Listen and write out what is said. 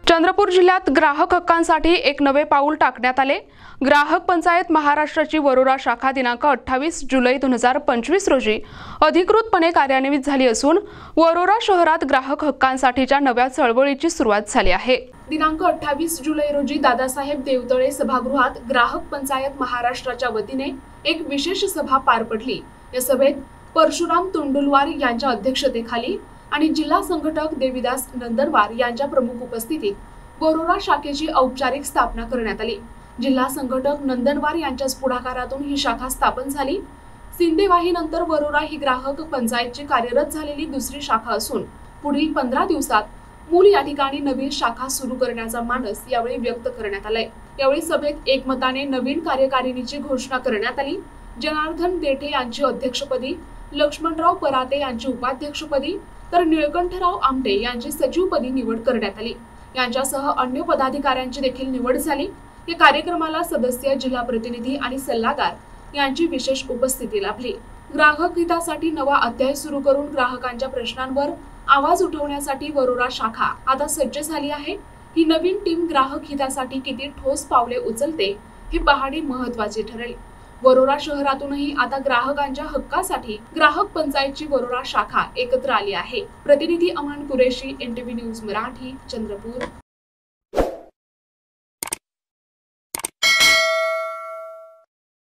चंद्रपूर जिल्ह्यात ग्राहक हक्कांसाठी एक नवे पाऊल टाकण्यात आले। ग्राहक पंचायत महाराष्ट्राची वरोरा शाखा दिनांक 28 जुलै 2025 रोजी अधिकृतपणे कार्यान्वित झाली असून वरोरा शहरात ग्राहक हक्कांसाठीच्या नव्या चळवळीची सुरुवात झाली आहे। दिनांक 28 जुलै रोजी दादासाहेब देवतळे सभागृहात ग्राहक पंचायत महाराष्ट्राच्या वतीने एक विशेष सभा पार पडली। या सभेत परशुराम तुंडुलवार यांच्या अध्यक्षतेखाली आणि जिल्हा संघटक देविदास नंदनवार यांच्या प्रमुख उपस्थितीत वरोरा शाखेची औपचारिक स्थापना करण्यात आली। जिल्हा संघटक नंदनवार यांच्या पुढाकारातून ही शाखा स्थापन झाली। सिंदेवाहीनंतर वरोरा ही ग्राहक पंचायतची कार्यरत झालेली दुसरी शाखा असून पुढील 15 दिवसात मूळ या ठिकाणी नवीन शाखा सुरू करण्याचा मानस यावेळी व्यक्त करण्यात आलाय। यावेळी सभेत एकमताने नवीन कार्यकारिणीची घोषणा करण्यात आली। जनार्दन देठे यांची अध्यक्षपदी, लक्ष्मणराव पराते यांची उपाध्यक्षपदी तर निळकंठराव आमटे यांची सचिवपदी निवड करण्यात आली। यांच्यासह अन्य पदाधिकाऱ्यांची देखील निवड झाली। या कार्यक्रमाला सदस्य, जिल्हा प्रतिनिधी आणि सल्लागार यांची विशेष उपस्थिती लाभली। ग्राहक हितासाठी नवा अध्याय सुरू करून ग्राहकांच्या प्रश्नांवर आवाज उठवण्यासाठी वरोरा शाखा आता सज्ज झाली आहे। ही नवीन टीम ग्राहक हितासाठी किती ठोस पावले उचलते हे पाहणे महत्त्वाचे ठरेल। वरोरा शहरातूनही आता ग्राहकांच्या हक्कासाठी ग्राहक पंचायतची वरोरा शाखा एकत्र आली आहे। प्रतिनिधी अमान कुरेशी, NTV न्यूज मराठी, चंद्रपूर।